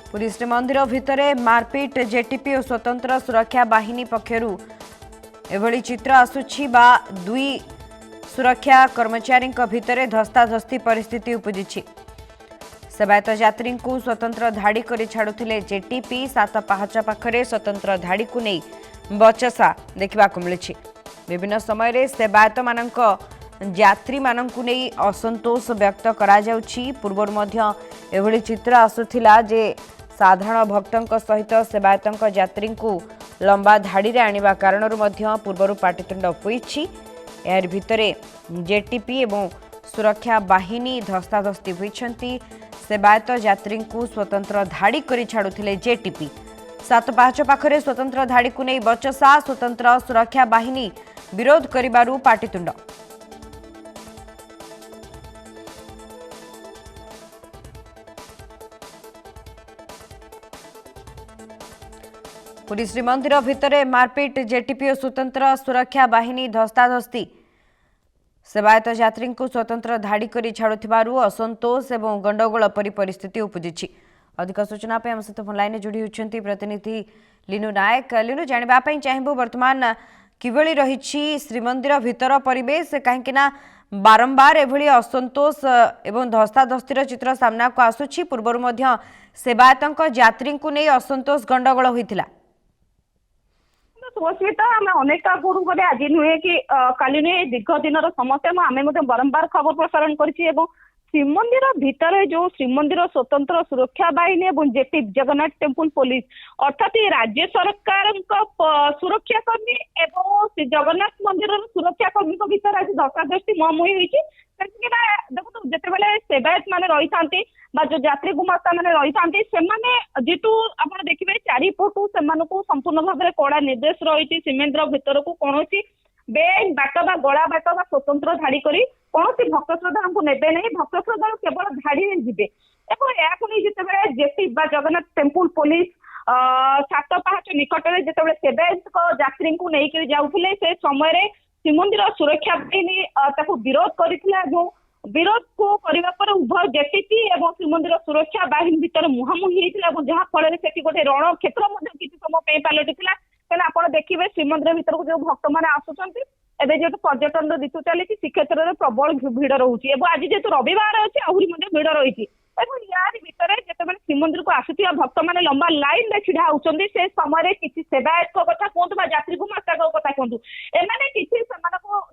पुरी श्रीमंदिर भितर मारपीट जेटीपी और स्वतंत्र सुरक्षा बाहिनी पक्षरु एभली चित्र आसुछि बा दुई सुरक्षा कर्मचारी भितर धस्ताधस्ती परिस्थिति उपजिछि। सेवायत यात्री को स्वतंत्र धाड़ी कर छाड़ुले जेटीपी सात पाहाच पाखरे स्वतंत्र धाड़ी को नहीं बचसा देखा मिली। विभिन्न समय सेवायत मानक यात्री मानकु नहीं असंतोष व्यक्त करा जाउछि। पूर्वर मध्य एभली चित्र आसुथिला जे साधारण भक्तों सहित सेवायत यात्री को लंबा धाड़ी रे आनिबा कारणरु मध्य पूर्वर पाटितुंड होईछि। यार भितरे जेटीपी एवं सुरक्षा बाहिनी धस्ताधस्ती होइछंती। सेवायत यात्री को स्वतंत्र धाड़ी करी छाड़ुथिले जेटीपी सात पाहाच पाखरे स्वतंत्र धाड़ी को नहीं बचसा। स्वतंत्र सुरक्षा बाहिनी विरोध करिबारु पाटितुंड। पुरी श्रीमंदिर भितर मारपीट जेटीपी और स्वतंत्र सुरक्षा बाहिनी धस्ताधस्ती। सेवायत यात्री को स्वतंत्र धाड़ी कर छाड़ुथिबारु असंतोष एवं गंडगोल परी परिस्थिति उपजिछि। अधिक सूचना पे हम सहित फोन लाइन जोड़ी होती प्रतिनिधि लिनु नायक। लिनु जानवा चाहबू वर्तमान किभली रही श्रीमंदिर भितर परिवेश कहीं बारंबार एभली असंतोष एवं धस्ताधस्तीर चित्र सामना को आसुछि। पूर्वर मध्य सेवायत यात्री को नहीं असंतोष गंडगोल होइथिला। सुस्मिता आम अनेक आगुरी आज नुहे कि काली नुहे दीर्घ दिन समस्या आम बारंबार खबर प्रसारण कर श्रीमंदिर भितर जो श्रीमंदिर स्वतंत्र सुरक्षा बाहिनी और जेटी जगन्नाथ टेम्पल पुलिस अर्थात राज्य सरकार सुरक्षाकर्मी एवं जगन्नाथ मंदिर सुरक्षाकर्मी भीतर आज धस्ताधस्ती मुहांमुही होती। देखो जिते सेवायत मैंने रही था जो यात्री गुमास्ता मैंने रही था जेतु आप देखिए चारिपटू से संपूर्ण भाव में कड़ा निर्देश रही श्रीमंदिर भितर को कौन बेन बाट बा गला बाट बा स्वतंत्र धाड़ी करी कौन भक्त श्रद्धा को नेबे नहीं। भक्त श्रद्धा केवल धाड़ी जी जिते जेटी जगन्नाथ टेम्पल पुलिस सात पाहाच निकट में जिते सेवायत यात्री को लेकर जाऊे से समय श्रीमंदिर सुरक्षा बाहिनी विरोध करथिला। जो विरोध को करबा पर उभय जेटीपी एवं श्रीमंदिर सुरक्षा बाहिनी भीतर मुहांमुही होइथिला जहाँ फल से गोटे रण क्षेत्र किसी समय पलटिला। आप देखिए श्रीमंदिर भीतर को जो भक्त मैंने आसुंच एवं जो पर्यटन ऋतु चली श्रीक्षेत्र में प्रबल भिड़ रोचे आज जेहेतु रविवार अच्छे आहरी भिड़ रही यार भितर जिते श्रीमंदिर को आसुवा भक्त मैंने लंबा लाइन में छिड़ा होती से समय किसी सेवायत कथा कहतु यात्री गुमास्ता कथा कहतु एमाने किसी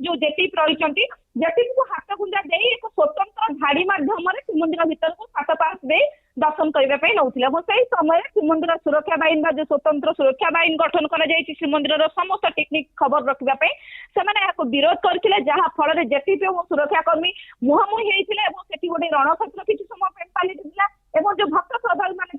जो जेटीपी रही जेटीपी को हाथ गुंजा दे एक स्वतंत्र धाड़ी माध्यम श्रीमंदिर भीतर को सात पास दे दर्शन करने नौले से समय श्रीमंदिर सुरक्षा बाहिनी जो स्वतंत्र सुरक्षा बाहिनी गठन कर श्रीमंदिर समस्त टेक्निक खबर रखापी से विरोध करते जहाँ फल जेटीपी और सुरक्षाकर्मी मुहांमुही होते गोटे रणक्षेत्र किसी समय पलटिला। जो भक्त श्रद्धालु मैंने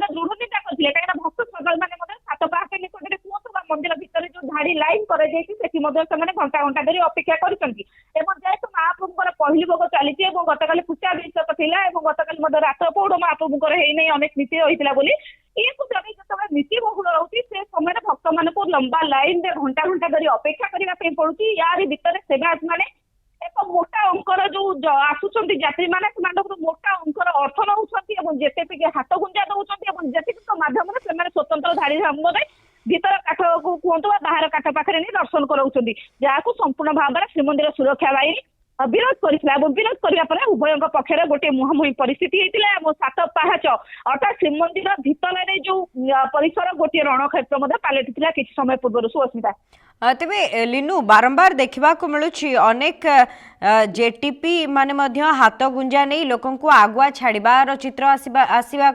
दृढ़ निंदा करते कहीं भक्त श्रद्धालु मैंने सात पाहाच निकट कहतु मंदिर भितर जो धाड़ी लाइन कर घंटा घंटा धरी अपेक्षा कर जेहेतु महाप्रभुर पहली भोग चली गतकाली पूजा अभिषेक थिला गतकाली रात पौड़ महाप्रभुर है अनेक नीति रही ये जगह जो नीति बहुल रोचे से समय भक्त मान लंबा लाइन में घंटा घंटा धरी अपेक्षा करने पड़ुची। यार भितर सेवायत मैंने एक मोटा अंकर जो आसुंच यात्री मैंने मोटा अंकर अर्थ नौ जेटीपी हाथ गुंजा दौरान जेटीपी माध्यम से स्वतंत्र धाड़ी भीतर काठ को कहतु बाहर काठ पाखे नहीं दर्शन कराउछंती जहाँ संपूर्ण भाव में श्रीमंदिर सुरक्षा बाहिनी विरोध करथिला। विरोध करने उभय पक्षर गोटे मुहांमुही परिस्थिति होता सात पाहाच अर्थात श्रीमंदिर भितर जो परिसर गोटे रणक्षेत्र पलटिला किसी समय पूर्व। सुस्मिता तेबे लिनु बारंबार देखा मिलूँ अनेक जेटीपी माने हाथ गुंजा नहीं लोकों को आगुआ छाड़बार चित्र आसवा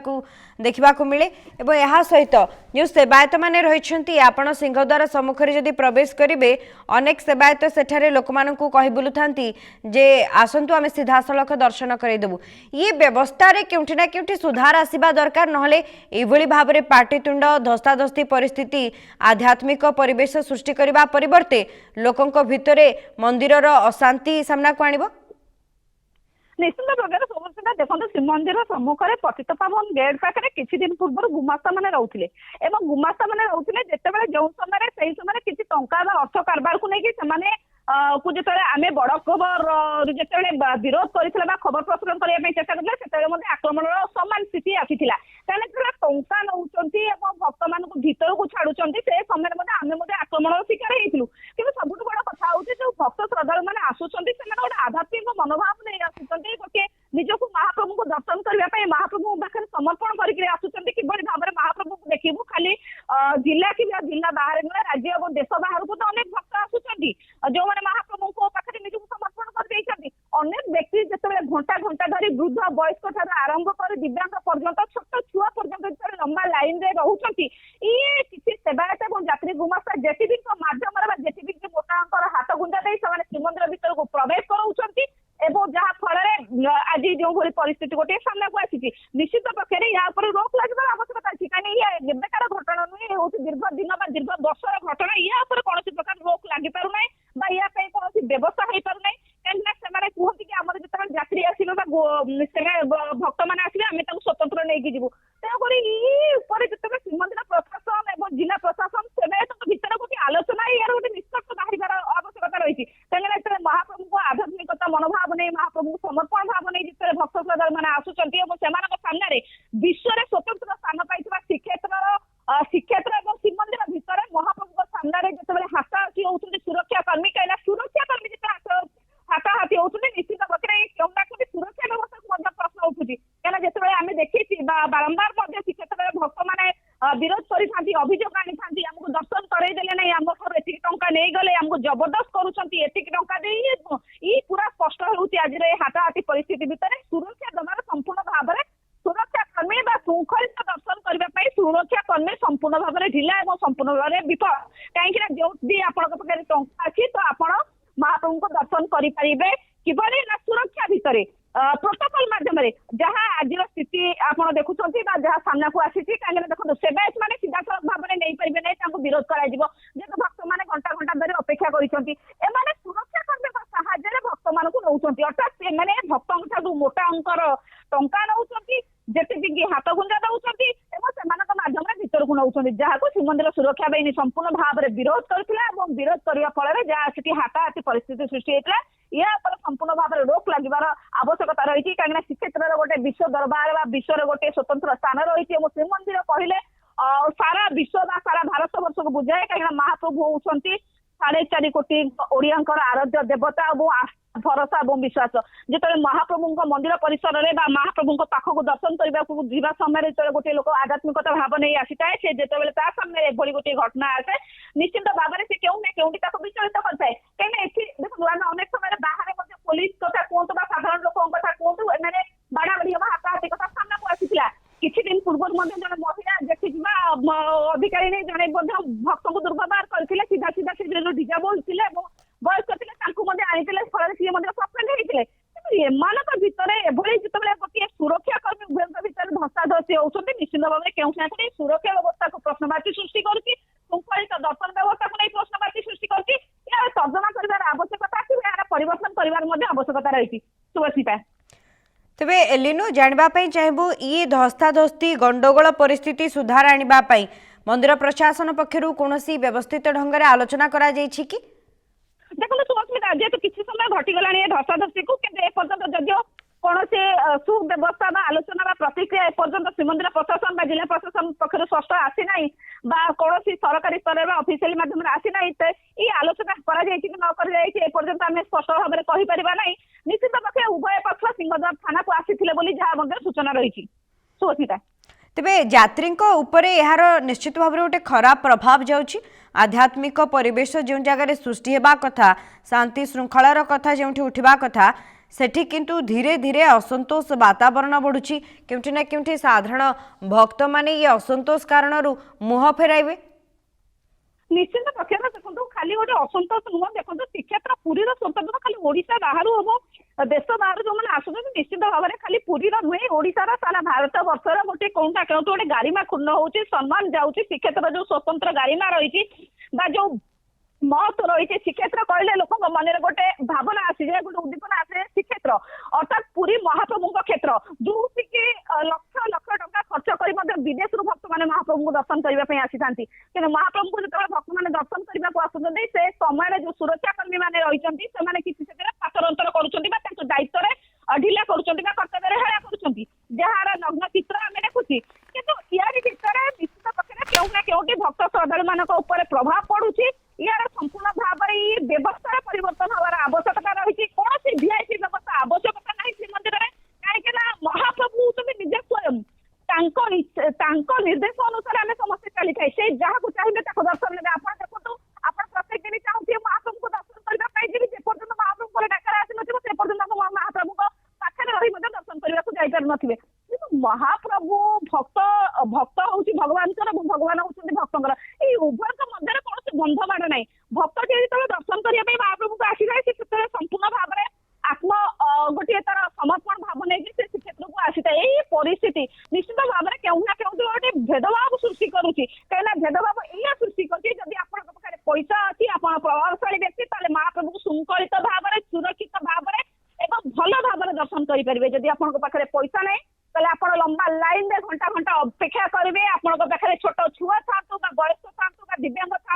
देखा मिले एवं यह सहित जो सेवायत मैंने रही आपण सिंहद्वार सम्मुखें जदि प्रवेश करेंगे अनेक सेवायत सेठारे लोक मानू कही बुलू था जे आसतु आम सीधा सड़क दर्शन करदेबू। ये व्यवस्था केउठी ना केउठी सुधार आसवा दरकार नहले एभली भाव में पाटितुंड धस्ताधस्ती परिस्थिति आध्यात्मिक परिवेश सृष्टि करने परिवर्ते लोकों भितरे मंदिरर अशांति सामना को आनिबो। निश्चित भाव सुस्मिता देखो श्रीमंदिर सम्मुखें पतित पावन गेट पाखे किसी दिन पूर्व गुमास्ता मैंने रोते गुमास्ता मैंने रोते जिते जो समय किसी टंका अर्थ कारबार को लेकिन को जो आम बड़ खबर जो विरोध करते खबर प्रसारण करने चेषा करते आक्रमण सामान स्थिति आसी ଭିତରକୁ ଛାଡୁଛନ୍ତି ସେ ସମୟରେ ମଧ୍ୟ ଆମେ ମଧ୍ୟ ଆକ୍ରମଣର ଶିକାର ହେଇଥିଲୁ। କିନ୍ତୁ ସବୁଠୁ ବଡ କଥା ହଉଛି ଯୋଉ ଭକ୍ତ ଶ୍ରଦ୍ଧାଳୁ ମାନେ ଆସୁଛନ୍ତି ସେମାନେ ଗୋଟେ ଆଧ୍ୟାତ୍ମିକ ମନୋଭାବ ନେଇ ଆସୁଛନ୍ତି, ଗୋଟେ ନିଜକୁ ମହାପ୍ରଭୁଙ୍କୁ ଦର୍ଶନ କରିବା ପାଇଁ ମହାପ୍ରଭୁଙ୍କ ପାଖରେ ସମର୍ପଣ କରିକି ଆସୁଛନ୍ତି। କିଭଳି ଭାବରେ ମହାପ୍ରଭୁଙ୍କୁ ଦେଖିବୁ ଖାଲି ଜିଲ୍ଲା କିମ୍ବା ଜିଲ୍ଲା ବାହାରେ ନୁହେଁ, ରାଜ୍ୟ ଏବଂ ଦେଶ ବାହାରକୁ ତ ଅନେକ ଭକ୍ତ ଆସୁଛନ୍ତି ଯୋଉମାନେ ମହାପ୍ରଭୁଙ୍କ ପାଖରେ ନିଜକୁ ସମର୍ପଣ କରିଦେଇଛନ୍ତି। ଅନେକ ବ୍ୟକ୍ତି ଯେତେବେଳେ ଘଣ୍ଟା ଘଣ୍ଟା ଧରି ବୃଦ୍ଧ ବୟସ୍କ ଠାରୁ ଆରମ୍ଭ କରି ଦିବ୍ୟାଙ୍ଗ ପର୍ଯ୍ୟନ୍ତ ଛୋଟ ଛୁଆ ପର୍ଯ୍ୟନ୍ତ ଯେତେବେଳେ ଲମ୍ବା ଲାଇନ ରେ ରହୁଛନ୍ତି, ଇଏ କିଛି ସେବାୟତ ଏବଂ ଯାତ୍ରୀ ଗୁମାସ୍ତା ଜେଟିଭିଙ୍କ ମାଧ୍ୟମରେ ବା ଜେଟିଭି ମୋଟାଙ୍କର ହାତ ଗୁଞ୍ଜା ଦେଇ ସେମାନେ ଶ୍ରୀମନ୍ଦିର ଭିତରକୁ ପ୍ରବେଶ କରାଉଛନ୍ତି ଏବଂ ଯାହା ଫଳରେ ଆଜି ଯୋଉଭଳି ପରିସ୍ଥିତି ଗୋଟିଏ ସାମ୍ନାକୁ ଆସିଛି, ନିଶ୍ଚିତ ପକ୍ଷରେ ୟା ଉପରେ ରୋକ ଲାଗିବାର ଆବଶ୍ୟକତା ଅଛି। କାହିଁକି ଇଏ ଏବେକାର ଘଟଣା ନୁହେଁ, ହଉଛି ଦୀର୍ଘ ଦିନ ବା ଦୀର୍ଘ ବର୍ଷର ଘଟଣା। ୟା ଉପରେ କୌଣସି ପ୍ରକାର ରୋକ ଲାଗିପାରୁନାହିଁ ବା ୟା ପାଇଁ କୌଣସି ବ୍ୟବସ୍ଥା ହେଇପାରୁନାହିଁ। କାହିଁକିନା ସେମାନେ କୁହନ୍ତି କି ଆମର ଯେତେବେଳେ ଯାତ୍ରୀ ଆସିବେ ବା ଭକ୍ତ ମାନେ ଆସିବେ ଆମେ ତାଙ୍କୁ ସ୍ୱତନ୍ତ୍ର ନେଇକି ଯିବୁ। ତେଣୁକରି ଇ ଉପରେ ଯେତେବେଳେ ଶ୍ରୀମନ୍ଦିର ପ୍ରଶାସନ ଏବଂ ଜିଲ୍ଲା ପ୍ରଶାସନ ସେବାୟତଙ୍କ ଭିତରେ ଗୋଟେ ଆଲୋଚନା ୟାର ଗୋଟେ ନିଷ୍କର୍ଷ ବାହାରିବାର ଆବଶ୍ୟକତା ରହିଛି। କାହିଁକିନା ଯେତେବେଳେ ମହାପ୍ରଭୁଙ୍କ ଆଧ୍ୟାତ୍ମିକତା ମନୋଭାବ ନେଇ ମହାପ୍ରଭୁଙ୍କୁ ସମର୍ପଣ ଭାବ ନେଇ ଯେତେବେଳେ ଭକ୍ତ ଶ୍ରଦ୍ଧାଳୁ ମାନେ ଆସୁଛନ୍ତି ଏବଂ ସେମାନଙ୍କ ସାମ୍ନାରେ ବିଶ୍ୱରେ ସ୍ୱତନ୍ତ୍ର ସ୍ଥାନ ପାଇଥିବା ଶ୍ରୀକ୍ଷେତ୍ର ଏବଂ ଶ୍ରୀମନ୍ଦିର ଭିତରେ ମହାପ୍ରଭୁଙ୍କ ସାମ୍ନାରେ ଯେତେବେଳେ ହାତାହାତି ହଉଛନ୍ତି ସୁରକ୍ଷା କର୍ମୀ, କାହିଁକିନା ସୁରକ୍ଷା କର୍ମୀ ଯେତେବେଳେ ହାତାହାତି ହଉଛନ୍ତି ନିଶ୍ଚିତ ପକ୍ଷରେ କେଉଁ ନା କେଉଁଠି ସୁରକ୍ଷା ବ୍ୟବସ୍ଥାକୁ ମଧ୍ୟ ପ୍ରଶ୍ନ ଉଠୁଛି। କାହିଁକିନା ଯେତେବେଳେ ଆମେ ଦେଖିଛି ବା ବାରମ୍ବାର ମଧ୍ୟ ଶ୍ରୀକ୍ଷେତ୍ରରେ ଭକ୍ତମାନେ ବିରୋଧ କରିଥାନ୍ତି, ଅଭିଯୋଗ ଆଣିଥାନ୍ତି, ଆମକୁ ଦର୍ଶନ କରେଇ ଦେଲେ ନାହିଁ, ଆମ ଠାରୁ ଏତିକି ଟଙ୍କା ନେଇଗଲେ, ଆମକୁ ଜବରଦସ୍ତ କରୁଛନ୍ତି, ଏତିକି ଟଙ୍କା ଦେଇ ଇ ପୁରା ସ୍ପଷ୍ଟ ହେଉଛି ଆଜିର ଏ ହାତାହାତି ପରିସ୍ଥିତି ଭିତରେ ସୁରକ୍ଷା ଦେବାର ସମ୍ପୂର୍ଣ୍ଣ ଭାବରେ ସୁରକ୍ଷା କର୍ମୀ ବା ଶୃଙ୍ଖଳିତ ଦର୍ଶନ କରିବା ପାଇଁ ସୁରକ୍ଷା କର୍ମୀ ସମ୍ପୂର୍ଣ୍ଣ ଭାବରେ ଢିଲା ଏବଂ ସମ୍ପୂର୍ଣ୍ଣ ଭାବରେ ବିଫଳ। କାହିଁକି ନା ଯୋଉଠି ଆପଣଙ୍କ ପାଖରେ ଟଙ୍କା ଅଛି ତ ଆପଣ ମହାପ୍ରଭୁଙ୍କୁ ଦର୍ଶନ କରିପାରିବେ କିଭଳି ନା ସୁରକ୍ଷା ଭିତରେ ପ୍ରୋଟୋକଲ ମାଧ୍ୟମରେ ଯାହା ଆଜିର ସ୍ଥିତି ଆପଣ ଦେଖୁଛନ୍ତି ବା ଯାହା ସାମ୍ନାକୁ ଆସିଛି। କାହିଁକିନା ଦେଖନ୍ତୁ ସେବାୟତ ମାନେ ସିଧାସଳଖ ଭାବରେ ନେଇପାରିବେ ନାହିଁ, ତାଙ୍କୁ ବିରୋଧ କରାଯିବ ଯେହେତୁ ଭକ୍ତମାନେ ଘଣ୍ଟା ଘଣ୍ଟା ଧରି ଅପେକ୍ଷା କରିଛନ୍ତି। ଏମାନେ ସୁରକ୍ଷା କର୍ମୀଙ୍କ ସାହାଯ୍ୟରେ ଭକ୍ତମାନଙ୍କୁ ନଉଛନ୍ତି, ଅର୍ଥାତ୍ ସେମାନେ ଭକ୍ତଙ୍କ ଠାରୁ ମୋଟା ଅଙ୍କର ଟଙ୍କା ନଉଛନ୍ତି, ଯେତିକି ହାତ ଗୁଞ୍ଜା ଦଉଛନ୍ତି ଏବଂ ସେମାନଙ୍କ ମାଧ୍ୟମରେ ଭିତରକୁ ନଉଛନ୍ତି, ଯାହାକୁ ଶ୍ରୀମନ୍ଦିର ସୁରକ୍ଷା ବାହିନୀ ସମ୍ପୂର୍ଣ୍ଣ ଭାବରେ ବିରୋଧ କରିଥିଲା ଏବଂ ବିରୋଧ କରିବା ଫଳରେ ଯାହା ସେଠି ହାତାହାତି ପରିସ୍ଥିତି ସୃଷ୍ଟି ହେଇଥିଲା। ଏହା ଉପରେ ସମ୍ପୂର୍ଣ୍ଣ ଭାବରେ ରୋକ ଲାଗିବାର ଆବଶ୍ୟକତା ରହିଛି। କାହିଁକିନା ଶ୍ରୀକ୍ଷେତ୍ରର ଗୋଟେ ବିଶ୍ୱ ଦରବାର ବା ବିଶ୍ୱର ଗୋଟେ ସ୍ୱତନ୍ତ୍ର ସ୍ଥାନ ରହିଛି ଏବଂ ଶ୍ରୀମନ୍ଦିର କହିଲେ ସାରା ବିଶ୍ୱ ବା ସାରା ଭାରତ ବର୍ଷକୁ ବୁଝାଏ। କାହିଁକିନା ମହାପ୍ରଭୁ ହଉଛନ୍ତି 4.5 କୋଟି ଓଡିଆଙ୍କର ଆରାଧ୍ୟ ଦେବତା ଏବଂ ଭରସା ଏବଂ ବିଶ୍ୱାସ। ଯେତେବେଳେ ମହାପ୍ରଭୁଙ୍କ ମନ୍ଦିର ପରିସରରେ ବା ମହାପ୍ରଭୁଙ୍କ ପାଖକୁ ଦର୍ଶନ କରିବାକୁ ଯିବା ସମୟରେ ଯେତେବେଳେ ଗୋଟିଏ ଲୋକ ଆଧ୍ୟାତ୍ମିକତା ଭାବ ନେଇ ଆସିଥାଏ, ସେ ଯେତେବେଳେ ତା ସାମ୍ନାରେ ଏଭଳି ଗୋଟିଏ ଘଟଣା ଆସେ ନିଶ୍ଚିତ ଭାବରେ ସେ କେଉଁ ନା କେଉଁଠି ତାକୁ ବିଚଳିତ କରିଥାଏ। କାହିଁକିନା ଏଠି ଦେଖନ୍ତୁ ଆମେ ଅନେକ ସମୟରେ ବାହାରେ ମଧ୍ୟ ପୋଲିସ କଥା କୁହନ୍ତୁ ବା ସାଧାରଣ ଲୋକଙ୍କ କଥା କୁହନ୍ତୁ, ଏମାନେ ବାଡାବାଡି ହେବା ହାତାହାତି କଥା ସାମ୍ନାକୁ ଆସିଥିଲା। କିଛି ଦିନ ପୂର୍ବରୁ ମଧ୍ୟ ଜଣେ ମହିଳା ଦେଖିଥିବା ଅଧିକାରୀ ଜଣେ ମଧ୍ୟ ଭକ୍ତଙ୍କୁ ଦୁର୍ବ୍ୟବହାର କରିଥିଲେ, ସିଧା ସିଧା ସେ ଡିଜାବଲ ଥିଲେ ଏବଂ ବୟସ୍କ ଥିଲେ ତାଙ୍କୁ ମଧ୍ୟ ଆଣିଥିଲେ, ଫଳରେ ସିଏ ମଧ୍ୟ ସସ୍ପେଣ୍ଡ ହେଇଥିଲେ। କିନ୍ତୁ ଏମାନଙ୍କ ଭିତରେ ଏଭଳି ଯେତେବେଳେ ଗୋଟିଏ ସୁରକ୍ଷା କର୍ମୀ ଉଭୟଙ୍କ ଭିତରେ ଧସ୍ତାଧସ୍ତି ହଉଛନ୍ତି, ନିଶ୍ଚିତ ଭାବରେ କେଉଁଠି ନା କେଉଁଠି ସୁରକ୍ଷା ବ୍ୟବସ୍ଥାକୁ ପ୍ରଶ୍ନବାଚୀ ସୃଷ୍ଟି କରୁଛି, ଶୃଙ୍ଖଳିତ ଦର୍ଶନ ବ୍ୟବସ୍ଥାକୁ ନେଇ ପ୍ରଶ୍ନବାଚୀ ସୃଷ୍ଟି କରୁଛି। ଏହାର ତର୍ଜମା କରିବାର ଆବଶ୍ୟକତା ଅଛି, ଏହାର ପରିବର୍ତ୍ତନ କରିବାର ମଧ୍ୟ ଆବଶ୍ୟକତା ରହିଛି। ସୁଭସ୍ମିତା, ତେବେ ଲିନୁ ଜାଣିବା ପାଇଁ ଚାହିଁବୁ ଇ ଧସ୍ତାଧସ୍ତି ଗଣ୍ଡଗୋଳ ପରିସ୍ଥିତି ସୁଧାର ଆଣିବା ପାଇଁ ମନ୍ଦିର ପ୍ରଶାସନ ପକ୍ଷରୁ କୌଣସି ବ୍ୟବସ୍ଥିତ ଢଙ୍ଗରେ ଆଲୋଚନା କରାଯାଇଛି କି? ଦେଖନ୍ତୁ ସୁଭସ୍ମିତା, ଯେହେତୁ କିଛି ସମୟ ଘଟିଗଲାଣି ଏ ଧସ୍ତାଧସ୍ତିକୁ, କିନ୍ତୁ ଏପର୍ଯ୍ୟନ୍ତ ଯଦିଓ କୌଣସି ସୁବ୍ୟବସ୍ଥା ବା ଆଲୋଚନା ବା ପ୍ରତିକ୍ରିୟା ଏପର୍ଯ୍ୟନ୍ତ ଶ୍ରୀମନ୍ଦିର ପ୍ରଶାସନ ବା ଜିଲ୍ଲା ପ୍ରଶାସନ ପକ୍ଷରୁ ସ୍ପଷ୍ଟ ଆସିନାହିଁ ବା କୌଣସି ସରକାରୀ ସ୍ତରରେ ବା ଅଫିସିଆଲି ମାଧ୍ୟମରେ ଆସିନାହିଁ, ଏଇ ଆଲୋଚନା କରାଯାଇଛି କି ନ କରାଯାଇଛି ଏପର୍ଯ୍ୟନ୍ତ ଆମେ ସ୍ପଷ୍ଟ ଭାବରେ କହିପାରିବା ନାହିଁ। ନିଶ୍ଚିତ ପକ୍ଷେ ଉଭୟ ପକ୍ଷ ସିଂହଦ୍ୱାର ଥାନାକୁ ଆସିଥିଲେ ବୋଲି ଯାହା ମଧ୍ୟ ସୂଚନା ରହିଛି। ସୁସ୍ମିତା, ତେବେ ଯାତ୍ରୀଙ୍କ ଉପରେ ଏହାର ନିଶ୍ଚିତ ଭାବରେ ଗୋଟେ ଖରାପ ପ୍ରଭାବ ଯାଉଛି। ଆଧ୍ୟାତ୍ମିକ ପରିବେଶ ଯେଉଁ ଜାଗାରେ ସୃଷ୍ଟି ହେବା କଥା, ଶାନ୍ତି ଶୃଙ୍ଖଳାର କଥା ଯେଉଁଠି ଉଠିବା କଥା, ସେଠି କିନ୍ତୁ ଧୀରେ ଧୀରେ ଅସନ୍ତୋଷ ବାତାବରଣ ବଢୁଛି। କେଉଁଠି ନା କେଉଁଠି ସାଧାରଣ ଭକ୍ତମାନେ ଏ ଅସନ୍ତୋଷ କାରଣରୁ ମୁହଁ ଫେରାଇବେ। ନିଶ୍ଚିତ ପକ୍ଷରେ ଦେଖନ୍ତୁ ଖାଲି ଗୋଟେ ଅସନ୍ତୋଷ ନୁହଁ, ଦେଖନ୍ତୁ ଶ୍ରୀକ୍ଷେତ୍ର ପୁରୀର ସ୍ୱତନ୍ତ୍ର ଖାଲି ଓଡିଶା ବାହାରୁ ଏବଂ ଦେଶ ବାହାରୁ ଯୋଉମାନେ ଆସୁଛନ୍ତି ନିଶ୍ଚିତ ଭାବରେ ଖାଲି ପୁରୀର ନୁହେଁ, ଓଡିଶାର ସାରା ଭାରତ ବର୍ଷର ଗୋଟେ କୋଉଟା କେଉଁଠୁ ଗୋଟେ ଗାରିମା କ୍ଷୁଣ୍ଣ ହଉଛି, ସମ୍ମାନ ଯାଉଛି। ଶ୍ରୀକ୍ଷେତ୍ରର ଯୋଉ ସ୍ୱତନ୍ତ୍ର ଗାରିମା ରହିଛି ବା ଯୋଉ ମହତ୍ଵ ରହିଛି, ଶ୍ରୀକ୍ଷେତ୍ର କହିଲେ ଲୋକଙ୍କ ମନରେ ଗୋଟେ ଭାବନା ଆସିଯାଏ, ଗୋଟେ ଉଦ୍ଦୀପନା ଆସେ। ଶ୍ରୀକ୍ଷେତ୍ର ଅର୍ଥାତ୍ ପୁରୀ ମହାପ୍ରଭୁଙ୍କ କ୍ଷେତ୍ର, ଯୋଉଠିକି ଲକ୍ଷ ଲକ୍ଷ ଟଙ୍କା ଖର୍ଚ୍ଚ କରି ମଧ୍ୟ ବିଦେଶରୁ ଭକ୍ତମାନେ ମହାପ୍ରଭୁଙ୍କୁ ଦର୍ଶନ କରିବା ପାଇଁ ଆସିଥାନ୍ତି। କିନ୍ତୁ ମହାପ୍ରଭୁଙ୍କୁ ଯେତେବେଳେ ଭକ୍ତମାନେ ଦର୍ଶନ କରିବାକୁ ଆସୁଛନ୍ତି, ସେ ସମୟରେ ଯୋଉ ସୁରକ୍ଷା କର୍ମୀ ମାନେ ରହିଛନ୍ତି ସେମାନେ କିଛି ସେଥିରେ ପାତରଅନ୍ତର କରୁଛନ୍ତି ବା ତାଙ୍କ ଦାୟିତ୍ୱରେ ଢିଲା କରୁଛନ୍ତି ବା କର୍ତ୍ତବ୍ୟରେ ହେଳା କରୁଛନ୍ତି, ଯାହାର ନଗ୍ନ ଚିତ୍ର ଆମେ ଦେଖୁଛି। କିନ୍ତୁ ଇଆରି ଭିତରେ ନିଶ୍ଚିତ ପକ୍ଷରେ କେଉଁ ନା केउटी भक्त श्रद्धालु मानक ऊपर प्रभाव पड़ुची यार संपूर्ण भाव में व्यवस्था परिवर्तन हमार आवश्यकता रही कौन सी वीआईपी व्यवस्था आवश्यकता नहीं श्रीमंदिर में कहीं महाप्रभु तुम निजे स्वयं निर्देश अनुसार आम समस्त चली थाए से जहाँ चाहिए दर्शन ने आप देखो आप प्रत्येक दिन चाहूे महाप्रभु को दर्शन करने जेपर्यंत महाप्रभु डाकरा आसी नपर्यंत महाप्रभु पाखे रही दर्शन करने को जापार थे महाप्रभु भक्त भक्त हूँ भगवान भगवान हूँ भक्तर ये उभय मध्य कौन बंध बाड़ ना भक्त जो दर्शन करने महाप्रभु को आसी जाए संपूर्ण भाव में आत्म गोटे तार समर्पण भाव नहीं क्षेत्र को आसी था यही परिस्थिति निश्चित भाव में क्यों ना क्यों गोटे भेदभाव सृष्टि करुच्ची कहीं भेदभाव या सृष्टि करती पाखे पैसा अच्छी आप प्रभावशाली व्यक्ति महाप्रभु को शृंखलित भाव में सुरक्षित भाव में एवं भल भाव में दर्शन करेंगे जदि आप पैसा नहीं ताले आप लंबा लाइन में घंटा घंटा अपेक्षा करेंगे आपण पाखे छोट छुआ था वयस्क था दिव्यांग था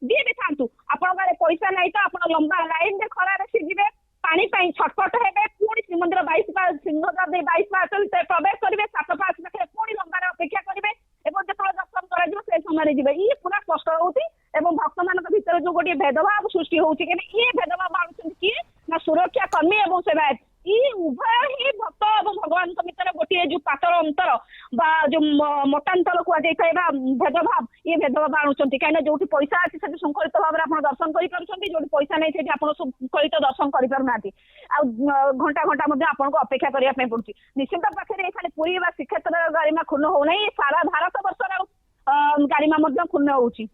जी भी था आपण पैसा नहीं तो आप लंबा लाइन में खरार सीजे पानी छटपट हेबे पुणी श्रीमंदिर 22 सिंहद्वार 22 प्रवेश करेंगे 7 पास पाखे पुणी लंबार अपेक्षा करेंगे जो दर्शन कर समय ये पूरा कष्ट होती भक्त मान भर जो गोटे भेदभाव सृष्टि होती ये भेदभाव आणुଛନ୍ତି किए ना सुरक्षा कर्मी और सेवायत ये उभय ही भक्त और भगवान भर गोटे जो पातर अंतर जो मतांतर कहुए भेदभाव ये भेदभाव आणुଛନ୍ତି कहीं जो पैसा अच्छी से शृंखलित भाव में आप दर्शन करें जो पैसा नहीं से आप शृंखलित दर्शन करें घंटा घंटा आपको अपेक्षा करने पड़ुଛି निश्चित पाखे खाली पुरी श्रीक्षेत्र गारिमा क्षुण्ण होना सारा भारत वर्ष गारिमा क्षुण्ण होउछि।